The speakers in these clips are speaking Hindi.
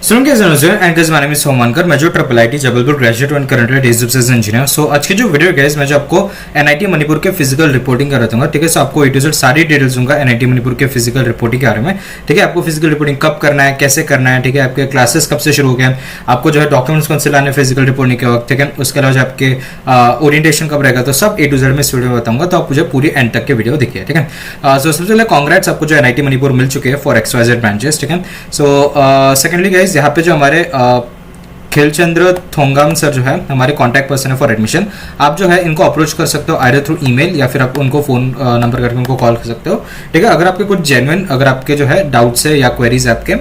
मैं जो triple IT Jabalpur graduate and current डेजिप इंजीनियर। सो आज की जो वीडियो गाइस मैं जो आपको एनआईटी मणिपुर के फिजिकल रिपोर्टिंग कर रहा हूँ, ठीक है। सो आपको ए टू जेड सारी डिटेल्स दूंगा एनआईटी मणिपुर के फिजिकल रिपोर्टिंग के बारे में, ठीक है। आपको फिजिकल रिपोर्टिंग कब करना है, कैसे करना है, ठीक है। आपके क्लासेस कब से शुरू हो गए, आपको जो है डॉक्यूमेंट्स कौन से लाने फिजिकल रिपोर्टिंग के वक्त, ठीक है। उसके अलावा आपके ओरिएंटेशन कब रहेगा, तो सब ए टू जेड में इस वीडियो में बताऊंगा। तो आप मुझे पूरी एंड तक के वीडियो देखिए, ठीक है। सो सबसे पहले कांग्रेट्स, आपको जो एनआईटी मणिपुर मिल चुके हैं फॉर XYZ ब्रांचेस, ठीक है। सो सेकेंडली गाइस यहाँ पे जो हमारे खिलचंद्र थोंगाम सर जो है हमारे कांटेक्ट पर्सन है फॉर एडमिशन। आप जो है इनको अप्रोच कर सकते हो आइदर थ्रू ईमेल या फिर आप उनको फोन नंबर करके उनको कॉल कर सकते हो, ठीक है। अगर आपके कुछ जेन्युइन अगर आपके जो है डाउट्स है या क्वेरीज आपके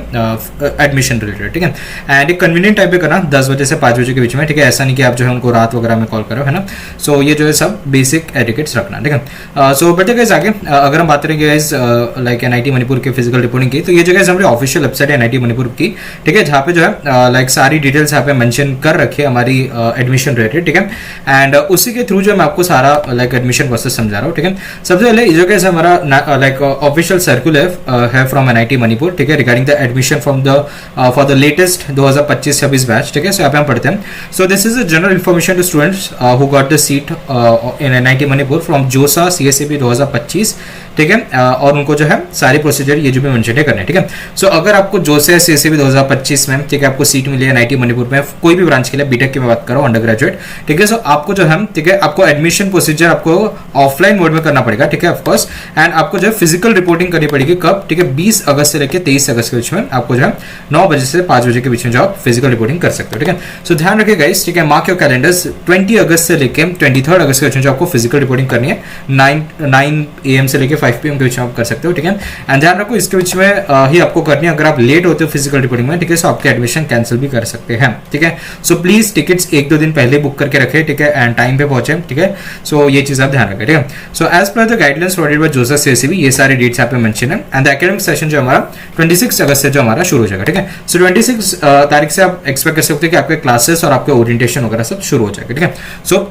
एडमिशन रिलेटेड, ठीक है। एंड एक कन्वीनियंट टाइम पे करना 10 बजे से 5 बजे के बीच में, ठीक है। ऐसा नहीं कि आप जो है उनको रात वगैरह में कॉल करो, है ना। सो ये जो है सब बेसिक एटिकेट्स रखना, ठीक है। सो बढ़ते गाइस आगे, अगर हम बात करेंगे गाइस लाइक एनआईटी मणिपुर के फिजिकल रिपोर्टिंग की, तो ये जो गाइस हमारी ऑफिशियल वेबसाइट है एनआईटी मणिपुर की, ठीक है। जहाँ पे जो है लाइक सारी डिटेल्स पे मेंशन कर रखिए हमारी एडमिशन रिलेटेड, ठीक है। एंड उसी के थ्रू जो मैं आपको सारा लाइक एडमिशन प्रोसेस समझा रहा हूँ, ठीक है। सबसे पहले जो कैसे हमारा लाइक ऑफिशियल सर्कुलर है फ्रॉम एनआईटी मणिपुर, ठीक है, regarding the admission from the for the latest 2025-26 batch, ठीक है। सो यहाँ पे हम पढ़ते हैं। So this is a general information to students who got the seat in NIT Manipur from JoSAA CSAP 2025, ठीक है। और उनको जो है सारी प्रोसीजर ये जो भी मेंशन करने हैं, ठीक है। सो अगर आपको जोसा CSAP 2025 में, ठीक है, आपको सीट मिली है एनआईटी मणिपुर में कोई भी ब्रांच के लिए, बीटेक की मैं बात कर रहा हूँ, अंडर ग्रेजुएट, ठीक है। सो आपको जो है, ठीक है, आपको एडमिशन प्रोसीजर आपको ऑफलाइन मोड में करना पड़ेगा, ठीक है, ऑफकोर्स। एंड आपको जो है फिजिकल रिपोर्टिंग करनी पड़ेगी कब, ठीक है, 20 अगस्त से लेकर 23 अगस्त के बीच में। आपको जो है 9 बजे से 5 बजे के बीच में जो आप फिजिकल रिपोर्टिंग कर सकते हो, ठीक है। सो ध्यान रखिए गाइस, ठीक है, मार्क योर कैलेंडर्स, 20 अगस्त से लेकर 23 अगस्त के बीच में जो आपको फिजिकल रिपोर्टिंग करनी है 9 AM से लेकर 5 PM के बीच में आप कर सकते हो, ठीक है। एंड ध्यान रखो इसके बीच में ही आपको करनी है। अगर आप लेट होते हो फिजिकल रिपोर्टिंग में, ठीक है, सो आपके एडमिशन कैंसिल भी कर सकते हैं, ठीक है। सो प्लीज टिकट्स 1-2 दिन पहले बुक करके रखें, ठीक है, एंड टाइम पे पहुंचे, ठीक है। सो ये चीज आप ध्यान रखें, ठीक है। So as per the guidelines provided by JoSAA CSAP, ये सारे डेट्स यहाँ पे मेंशन है। एंड द एकेडमिक सेशन जो हमारा 26 अगस्त से जो हमारा शुरू हो जाएगा, ठीक है। सो 26 तारीख से आप एक्सपेक्ट कर सकते हैं कि आपके क्लासेस और आपके ओरिएंटेशन वगैरह सब शुरू हो जाएगा, ठीक है। सो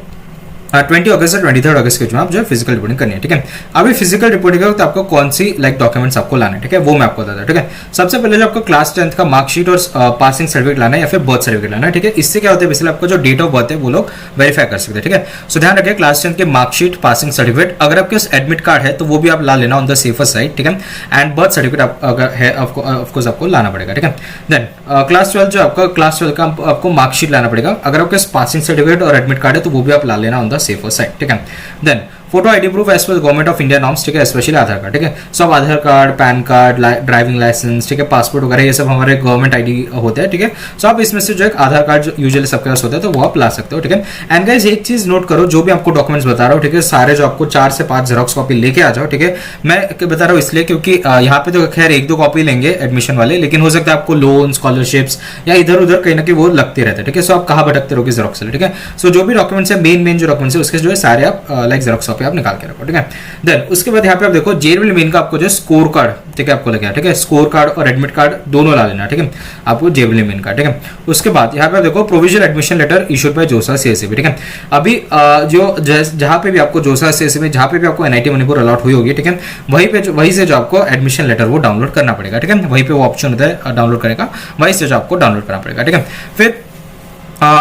20 अगस्त से 23 अगस्त के जो आप जो है फिजिकल रिपोर्टिंग करनी है, ठीक है। अभी फिजिकल रिपोर्टिंग का तो आपको कौन सी लाइक डॉक्यूमेंट्स आपको लाने, ठीक है, वो मैं आपको बताता हूं, ठीक है। सबसे पहले जो आपको क्लास 10th का मार्कशीट और पासिंग सर्टिफिकेट लाना है या फिर बर्थ सर्टिफिकेट लाना है, ठीक है। इससे क्या होता है, बेसिकली आपको जो डेट ऑफ बर्थ है वो लोग वेरीफाई कर सकते हैं, ठीक है। सो ध्यान रखिए क्लास 10th के मार्कशीट, पासिंग सर्टिफिकेट, अगर आपके पास एडमिट कार्ड है तो वो भी आप ला लेना ऑन द सेफर साइड, ठीक है। एंड बर्थ सर्टिफिकेट अगर है ऑफकोर्स आपको लाना पड़ेगा, ठीक है। देन क्लास 12 जो आपका क्लास 12 का आपको मार्कशीट लाना पड़ेगा। अगर आपके पास पासिंग सर्टिफिकेट और एडमिट कार्ड है तो वो भी आप ला लेना ऑन द सेफर साइड, ठीक है। Then photo ID proof as पर गवर्नमेंट ऑफ इंडिया नॉर्म्स, ठीक है, स्पेशली आधार कार्ड, ठीक है। सब Aadhaar card, PAN card, driving licence, ठीक है, पासपोर्ट वगैरह ये सब हमारे गवर्नमेंट आईडी होते हैं, ठीक है। सो आप इसमें से जो एक आधार कार्ड यूजुअली सबके पास होता है तो वो आप ला सकते हो, ठीक है। एंड गाइस एक चीज नोट करो, जो भी आपको डॉक्यूमेंट्स बता रहा हूँ, ठीक है, सारे जो आपको 4 से 5 जेरॉक्स कॉपी लेके आ जाओ, ठीक है। मैं बता रहा हूँ इसलिए क्योंकि यहाँ पे तो खैर 1-2 कॉपी लेंगे एडमिशन वाले, लेकिन हो सकता है आपको लोन, स्कॉलरशिप्स या इधर उधर कहीं ना कहीं वो लगते रहते हैं, ठीक है। सो आप कहाँ भटकते रहोगे जेरॉक्स से, ठीक है। सो जो भी डॉक्यूमेंट्स है मेन जो डॉक्यूमेंट्स है उसके जो है सारे आप लाइक जेरॉक्स कॉपी आप निकाल के रखो, ठीक है। देन उसके बाद यहाँ पे आप देखो जेएलएल मेन का आपको जो स्कोर कार्ड, ठीक है, आपको लगेगा, ठीक है। स्कोर कार्ड और एडमिट कार्ड दोनों ला लेना, ठीक है, आपको जेएलएल मेन का, ठीक है। उसके बाद यहाँ पे आप देखो provisional admission letter issued by JoSAA CSAP, ठीक है। अभी जो जहाँ पे भी आपको जोसा CSAP जहाँ पे भी आपको एनआईटी मणिपुर अलॉट हुई होगी, ठीक है, वहीं से जो आपको एडमिशन लेटर वो डाउनलोड करना पड़ेगा, ठीक है। वहीं पे वो ऑप्शन होता है डाउनलोड करने का, वहीं से जो आपको डाउनलोड करना पड़ेगा, ठीक है। फिर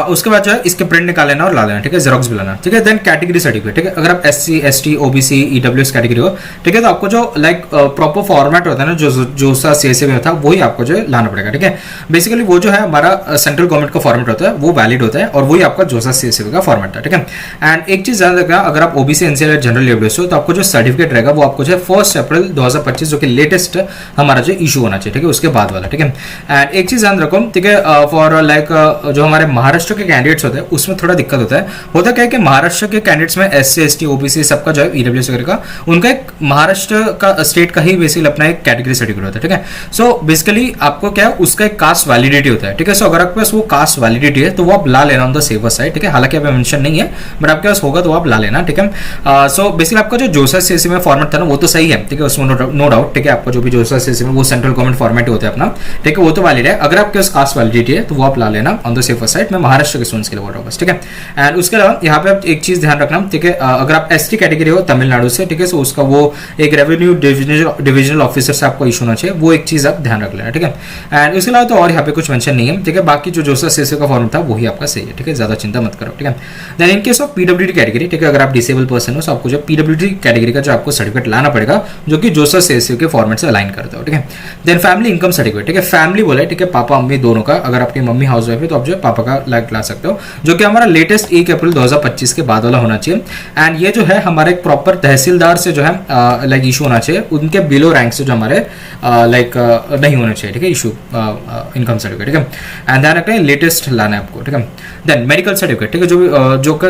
उसके बाद जो है इसके प्रिंट निकाल लेना और ला लेना, ठीक है, जेरॉक्स भी लाना, ठीक है। देन कैटेगरी सर्टिफिकेट, ठीक है, अगर आप SC ST OBC EWS category हो, ठीक है, तो आपको जो लाइक प्रॉपर फॉर्मेट होता है ना जो CSAP में था वही आपको जो है लाना पड़ेगा, ठीक है। बेसिकली वो जो है हमारा सेंट्रल गवर्नमेंट का फॉर्मेट होता है वो वैलिड होता है और वही आपका जोसा CSAP का फॉर्मेट था, ठीक है। एंड एक चीज ध्यान रखना, अगर आप OBC NCL जनरल EWS हो तो आपको जो सर्टिफिकेट रहेगा वो आपको जो है 1 अप्रैल 2025 जो कि लेटेस्ट हमारा जो इशू होना चाहिए, ठीक है, उसके बाद वाला, ठीक है। एंड एक चीज ध्यान रखो, ठीक है, फॉर लाइक जो हमारे महाराष्ट्र के कैंडिडेट्स होते हैं उसमें थोड़ा दिक्कत होता क्या है कि महाराष्ट्र के कैंडिडेट्स में SC ST OBC सबका जो है EWS वगैरह का उनका एक महाराष्ट्र का स्टेट का ही बेसिकली अपना एक कैटेगरी सर्टिफिकेट होता है, ठीक है। सो बेसिकली आपको क्या है उसका एक कास्ट वैलिडिटी होता है, ठीक है। सो अगर आपके पास वो कास्ट वैलिडिटी है तो वो आप ला लेना ऑन द सेवर साइड, ठीक है। हालांकि यहाँ पे मेंशन नहीं है बट आपके पास होगा तो आप ला लेना, ठीक है। सो बेसिकली आपका जो जोसा CSAP में फॉर्मेट था ना वो तो सही है, ठीक है, उसमें नो डाउट, ठीक है। आपका जो भी जोसा CSAP में वो सेंट्रल गवर्नमेंट फॉर्मेट होता है अपना, ठीक है, वो तो वैलिड है। अगर आपके पास कास्ट वैलिडिटी है तो वो आप ला लेना ऑन द सेफर साइड। मैं महाराष्ट्र के स्टूडेंट्स के लिए बोल रहा हूँ बस, ठीक है। एंड उसके अलावा यहाँ पे आप एक चीज ध्यान रखना, ठीक है, अगर आप एसटी कैटेगरी हो तमिलनाडु से, ठीक है, सो उसका वो एक रेवेन्यू डिविजनल ऑफिसर से आपको इशू होना चाहिए, वो एक चीज आप ध्यान रख लेना, ठीक है। एंड उसके अलावा तो और यहाँ पे कुछ मेंशन नहीं है, ठीक है। बाकी जो जोसा सीएससी का फॉर्म था वही आपका सही है, ठीक है, ज्यादा चिंता मत करो, ठीक है। Then in case of PWD category, ठीक है, अगर आप डिसेबल पर्सन हो तो आपको जो पीडब्ल्यूडी कैटेगरी का जो आपको सर्टिफिकेट लाना पड़ेगा जो कि जोसा सीएससी के फॉर्मेट से अलाइन करता हो, ठीक है। देन फैमिली इनकम सर्टिफिकेट, ठीक है, फैमिली बोला है, ठीक है, पापा मम्मी दोनों का, अगर आपकी मम्मी हाउस वाइफ है तो आप जो पापा का लाइक ला सकते हो, जो कि हमारा लेटेस्ट 1 अप्रैल 2025 के बाद वाला होना चाहिए। एंड ये जो है हमारे एक प्रॉपर तहसीलदार से जो है लाइक इशू होना चाहिए, उनके बिलो रैंक से जो हमारे लाइक नहीं होना चाहिए, ठीक है, इशू इनकम सर्टिफिकेट, ठीक है। एंड ध्यान रखना है लेटेस्ट लाना है आपको, ठीक है। देन मेडिकल सर्टिफिकेट, ठीक है,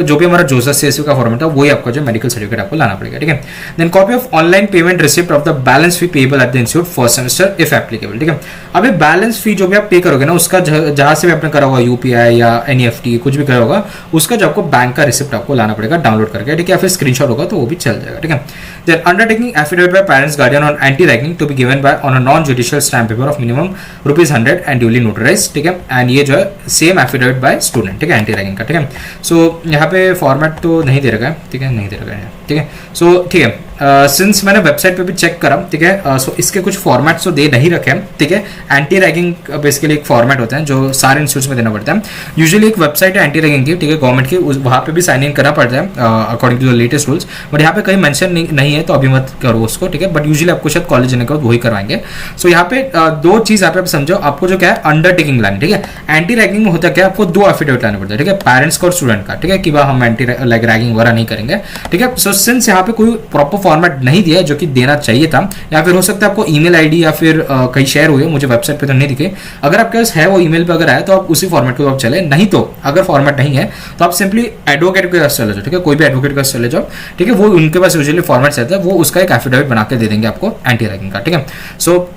जो भी हमारा जोसा सीएससी का फॉर्मेट था वही आपका जो मेडिकल सर्टिफिकेट आपको लाना पड़ेगा, ठीक है। Then copy of online payment receipt of the balance fee payable at the institute first semester if applicable, ठीक है। अब बैलेंस फी जो भी आप पे करोगे ना, उसका जहां से भी आपने करा होगा यूपीआई या एनईएफटी कुछ भी करा होगा, उसका जो आपको बैंक का रिसिप्ट आपको लाना पड़ेगा डाउनलोड करके, ठीक है, या फिर स्क्रीनशॉट होगा तो वो भी चल जाएगा, ठीक है। Then undertaking affidavit by parents guardian on anti ragging to be given by on a non judicial stamp paper of minimum ₹100 and duly notarized, ठीक है। एंड ये जो है सेम एफिडेविट बाय स्टूडेंट, ठीक है, एंटी रैगिंग का, ठीक है। सो यहाँ पे फॉर्मेट तो नहीं दे रखा है, ठीक है, नहीं दे रखा है, ठीक है। सो ठीक है, सिंस मैंने वेबसाइट पे भी चेक करा, ठीक है, सो इसके कुछ फॉर्मेट्स तो दे नहीं रखे हैं, ठीक है। एंटी रैगिंग बेसिकली एक फॉर्मेट होता है जो सारे इंस्टीट्यूट्स में देना पड़ता है। यूजुअली एक वेबसाइट है एंटी रैगिंग की, ठीक है, गवर्नमेंट की, वहाँ पे भी साइन इन करना पड़ता है according to the latest rules, but यहाँ पे कहीं मेंशन नहीं है तो अभी मत करो उसको, ठीक है। बट यूजुअली आपको शायद कॉलेज जाने के बाद वही करवाएंगे। सो यहाँ पे दो चीज यहाँ पे आप समझो, आपको जो क्या है अंडरटेकिंग लानी, ठीक है। एंटी रैगिंग में होता क्या है, आपको 2 एफिडेविट लाने पड़ता है, ठीक है, पेरेंट्स का और स्टूडेंट का, ठीक है, कि वह हम एंटी लाइक रैगिंग वगैरह नहीं करेंगे, ठीक है। सो सिंस यहाँ पे कोई प्रॉपर फॉर्मेट नहीं दिया जो कि देना चाहिए था, या फिर हो सकता है आपको ईमेल आईडी या फिर कहीं शेयर हुए, मुझे वेबसाइट पे तो नहीं दिखे। अगर आपके पास है वो ईमेल पे अगर आया तो आप उसी फॉर्मेट को आप चले, नहीं तो अगर फॉर्मेट नहीं है तो आप सिंपली एडवोकेट के पास चले जाओ, ठीक है, कोई भी एडवोकेट के पास चले जाओ, ठीक है, वो उनके पास यूजुअली फॉर्मेट रहता है, वो उसका एक एफिडेविट बना के दे देंगे आपको एंटी रैगिंग का, ठीक है। सो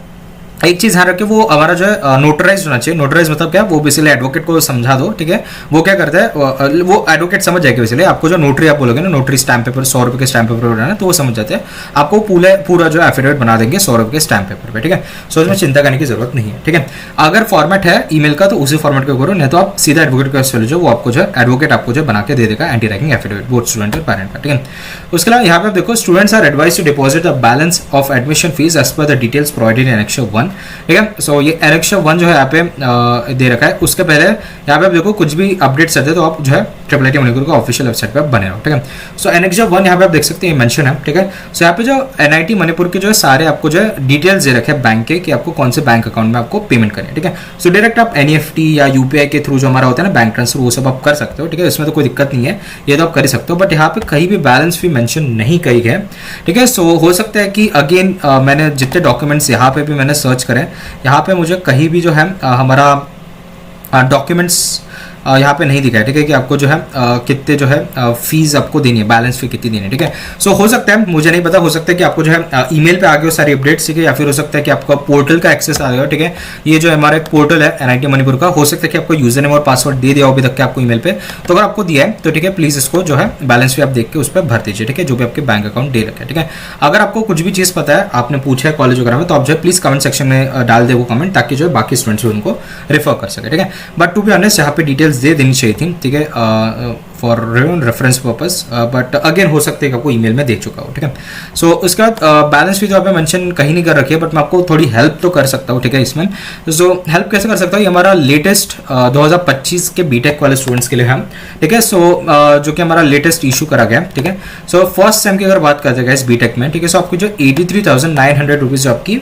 एक चीज ध्यान रखें, वो हमारा जो है नोटराइज होना चाहिए। नोटराइज मतलब क्या, वो बेसिकली एडवोकेट को समझा दो, ठीक है, वो क्या करता है, वो एडवोकेट समझ जाएगा बेसिकली आपको, जो नोटरी आप बोलोगे ना, नोटरी स्टैम्प पेपर 100 रुपए के स्टैम्प पेपर बनाना, तो वो समझ जाते हैं, आपको पूरा जो एफिडेविट बना देंगे 100 रुपए के स्टैम्प पेपर पे, ठीक है। सो इसमें चिंता करने की जरूरत नहीं है, ठीक है। अगर फॉर्मेट है ईमेल का तो उसी फॉर्मेट को करो, नहीं तो आप सीधा एडवोकेट के पास चले जाओ, वो आपको जो एडवोकेट आपको जो बना के दे देगा anti ragging affidavit, both student और पेरेंट का, ठीक है। उसके अलावा यहाँ पे देखो, students are advise to deposit the balance of admission fees as per the details provided in annex 1, ठीक है। सो ये एनेक्स 1 जो है यहाँ पे दे रखा है, उसके पहले यहाँ पे आप देखो कुछ भी अपडेट्स रहते हैं तो आप जो है IIIT मणिपुर का ऑफिशियल वेबसाइट पे आप बने रहो, ठीक है। सो एनेक्स 1 यहाँ पे आप देख सकते हैं मेंशन है, ठीक है। सो यहाँ पे जो NIT मणिपुर के जो है सारे आपको जो है डिटेल्स दे रखे हैं बैंक के, कि आपको कौन से बैंक अकाउंट में आपको पेमेंट करनी है, ठीक है। सो डायरेक्ट आप NEFT या UPI के थ्रू जो हमारा होता है ना बैंक ट्रांसफर, वो सब आप कर सकते हो, ठीक है, इसमें तो कोई दिक्कत नहीं है, ये तो आप कर ही सकते हो। बट यहाँ पे कहीं भी बैलेंस फी मेंशन नहीं कही है, ठीक है। सो हो सकता है कि अगेन मैंने जितने डॉक्यूमेंट्स यहाँ पे भी मैंने सर्च करे, यहाँ पे मुझे कहीं भी जो है हमारा डॉक्यूमेंट्स यहाँ पे नहीं दिखा है, ठीक है, कि आपको जो है कितने जो है फीस आपको देनी है, बैलेंस फी कितनी देनी है, ठीक है। सो हो सकता है, मुझे नहीं पता, हो सकता है कि आपको जो है ईमेल पे आ गए हो सारी अपडेट्स, ठीक है, या फिर हो सकता है कि आपका पोर्टल का एक्सेस आ गया, ठीक है। ये जो हमारा एक पोर्टल है NIT मणिपुर का, हो सकता है कि आपको यूजर नेम और पासवर्ड दे दिया हो अभी तक के आपको ईमेल पे, तो अगर आपको दिया है तो ठीक है, प्लीज इसको जो है बैलेंस फी आप देख के उस पर भर दीजिए, ठीक है, जो भी आपके बैंक अकाउंट दे रखे, ठीक है। अगर आपको कुछ भी चीज पता है, आपने पूछा है कॉलेज वगैरह में, तो आप जो है प्लीज कमेंट सेक्शन में डाल दे वो कमेंट, ताकि जो है बाकी स्टूडेंट्स उनको रेफर कर सके, ठीक है। बट टू बी ऑनेस्ट यहाँ पे डिटेल्स दे देनी चाहिए थी, ठीक है, for reference purpose, but again हो सकता है कि आपको ईमेल में दे चुका हो, ठीक है। सो उसके बाद बैलेंस फी तो आपने मेंशन कहीं नहीं कर रखी है, बट मैं आपको थोड़ी हेल्प तो कर सकता हूँ, ठीक है, इसमें। सो हेल्प कैसे कर सकता हूँ, ये हमारा लेटेस्ट 2025 के बीटेक वाले स्टूडेंट्स के लिए है, ठीक है। सो जो कि हमारा लेटेस्ट इशू करा गया, ठीक है। सो फर्स्ट सेम की अगर बात करते हैं इस बीटेक में, ठीक है, सो आपकी जो 83,900 रुपीज जो आपकी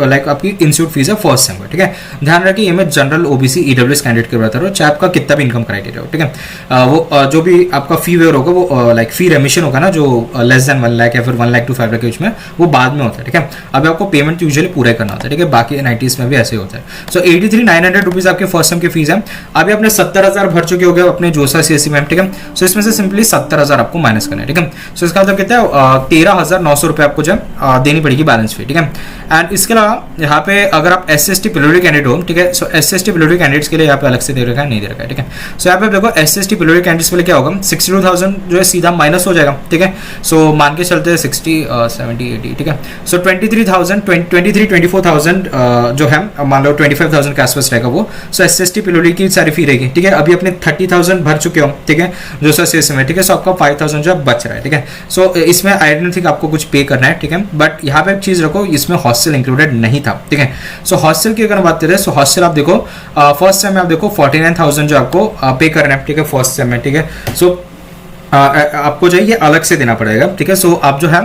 लाइक आपकी इंस्टीट्यूट फीस है फर्स्ट सेम, ठीक है। ध्यान रखिए, ये मैं जनरल OBC EWS कैंडिडेट के बता रहा हूँ, चाहे आपका कितना भी इनकम क्राइटेरिया हो, ठीक है। वो जो भी आपका फी वेयर होगा, वो लाइक फी रेमिशन होगा ना, जो लेस देन 1 लाख या फिर 1 लाख टू 5 लाख के बीच में, वो बाद में होता है, ठीक है। अभी आपको पेमेंट यूजुअली पूरा करना होता है, ठीक है, बाकी NITs में भी ऐसे होता है। सो 83,900 रुपीज आपके फर्स्ट सेम की फीस है। अभी आपने 70,000 भर चुके हो गए अपने जोसा CSC में, ठीक है। सो इसमें से सिंपली 70,000 आपको माइनस करना है, ठीक है। सो इसका मतलब कितना है, 13,900 रुपए आपको जो देनी पड़ेगी बैलेंस फी, ठीक है। एंड इसके अलावा यहाँ पे अगर आप SC/ST पिलोरी कैंडिडेट हो, ठीक है, सो SC/ST पिलोरी कैंडिडेट्स के लिए यहाँ पे अलग से दे रखा है, नहीं दे रखा है, ठीक है। सो यहाँ पे देखो SC/ST पिलोरी कैंडिडेट्स इस पे क्या होगा 62,000 जो है सीधा माइनस हो जाएगा, ठीक है। सो मान के चलते हैं 60 70 80, ठीक है। सो 23,000 24,000 जो है मान लो 25,000 के आसपास रहेगा वो। सो SST पिलोडी की सारी फी रहेगी, ठीक है। अभी अपने 30,000 भर चुके हो, ठीक है, जो सर सीएसएम है, ठीक है। सो आपका 5,000 जो बच रहा है, ठीक है। सो इसमें आई डोंट थिंक आपको कुछ पे करना है, ठीक है। बट यहाँ पे एक चीज रखो, इसमें हॉस्टल इंक्लूडेड नहीं था, ठीक है। सो हॉस्टल की अगर बात करें, सो हॉस्टल आप देखो फर्स्ट सेम में आप देखो 49,000 जो आपको पे करना है, ठीक है, फर्स्ट सेम में, ठीक है। सो आपको जो है ये अलग से देना पड़ेगा, ठीक है। सो आप जो है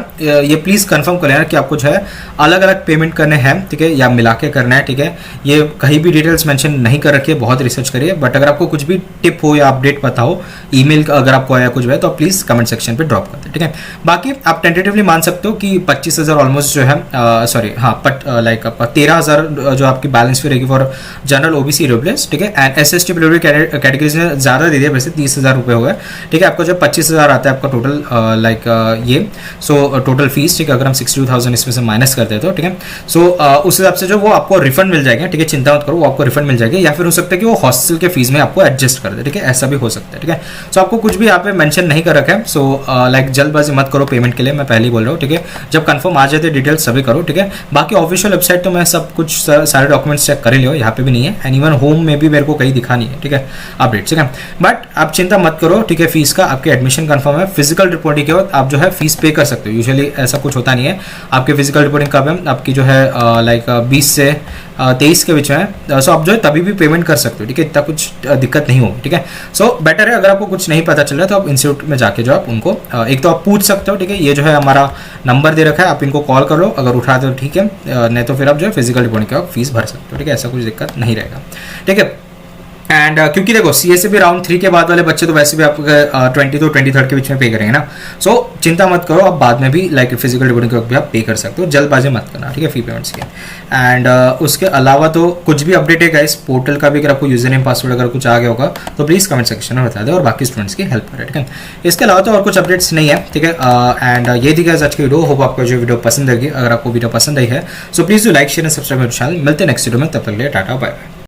ये प्लीज कंफर्म कर लेना कि आपको जो है अलग अलग पेमेंट करने हैं, ठीक है, या मिला के करना है, ठीक है। ये कहीं भी डिटेल्स मेंशन नहीं कर रखी है, बहुत रिसर्च करिए। बट अगर आपको कुछ भी टिप हो या अपडेट पता हो, ईमेल अगर आपको आया कुछ है तो प्लीज कमेंट सेक्शन पे ड्रॉप कर दें, ठीक है। बाकी आप टेंटेटिवली मान सकते हो कि 25,000 ऑलमोस्ट जो है सॉरी हाँ लाइक 13,000 जो आपकी बैलेंस फी रहेगी फॉर जनरल ओबीसी रिप्लेस, ठीक है। एंड SST कैटेगरीज ने ज्यादा दे दिया, वैसे 30,000 रुपये हो गए, ठीक है। आपको जो 25,000 आता है आपका टोटल लाइक ये। सो टोटल फीस, ठीक है, अगर हम 62,000 इसमें से माइनस करते हैं तो, ठीक है। सो उस हिसाब से जो वो आपको रिफंड मिल जाएगा, ठीक है, चिंता मत करो, वो आपको रिफंड मिल जाएगा। या फिर हो सकता है कि वो हॉस्टल के फीस में आपको एडजस्ट कर दे, ठीक है, ऐसा भी हो सकता है, ठीक है। सो आपको कुछ भी यहाँ पे मेंशन नहीं कर रखा है। सो लाइक जल्दबाजी मत करो पेमेंट के लिए, मैं पहले ही बोल रहा हूँ, ठीक है। जब कंफर्म आ जाते डिटेल्स सभी करो, ठीक है। बाकी ऑफिशियल वेबसाइट तो मैं सब कुछ सारे डॉक्यूमेंट्स चेक कर ही लियो, यहाँ पे भी नहीं है। एंड इवन होम में भी मेरे को कहीं दिखा नहीं है, ठीक है, अपडेट, ठीक है। बट आप चिंता मत करो, ठीक है, फीस का आपके एडमिशन कंफर्म है। फिजिकल रिपोर्टिंग के बाद आप जो है फीस पे कर सकते हो। यूजुअली ऐसा कुछ होता नहीं है। आपके फिजिकल रिपोर्टिंग कब है, आपकी जो है लाइक 20 से 23 के बीच में है। सो आप जो है तभी भी पेमेंट कर सकते हो, ठीक है, इतना कुछ दिक्कत नहीं होगी, ठीक है। सो बेटर है अगर आपको कुछ नहीं पता चल रहा है तो आप इंस्टीट्यूट में जाके जो आप उनको एक तो आप पूछ सकते हो, ठीक है। ये जो है हमारा नंबर दे रखा है, आप इनको कॉल करो, अगर उठाते हो ठीक है, नहीं तो फिर आप जो है फिजिकल रिपोर्टिंग के आप फीस भर सकते हो, ठीक है। ऐसा कुछ दिक्कत नहीं रहेगा, ठीक है। एंड क्योंकि देखो सीएस से भी राउंड 3 के बाद वाले बच्चे तो वैसे भी आप 20 तो 23 के बीच में पे करेंगे ना। सो चिंता मत करो, आप बाद में भी लाइक फिजिकल रिपोर्टिंग के वक्त भी आप पे कर सकते हो, जल्दबाजी मत करना, ठीक है, फी पेमेंट्स के। एंड उसके अलावा तो कुछ भी अपडेट है गाइस, पोर्टल का भी अगर आपको यूजर नेम पासवर्ड अगर कुछ आ गया होगा तो प्लीज कमेंट सेक्शन में बता दे और बाकी स्टूडेंट्स की हेल्प करें, ठीक है। इसके अलावा तो और कुछ अपडेट्स नहीं है, ठीक है। एंड ये थी गाइस आज की वीडियो। होप आपको जो वीडियो पसंद आएगी। अगर आपको वीडियो पसंद आई है so please do like share and subscribe मेरे चैनल। मिलते हैं नेक्स्ट वीडियो में, तब तक के लिए टाटा बाय बाय।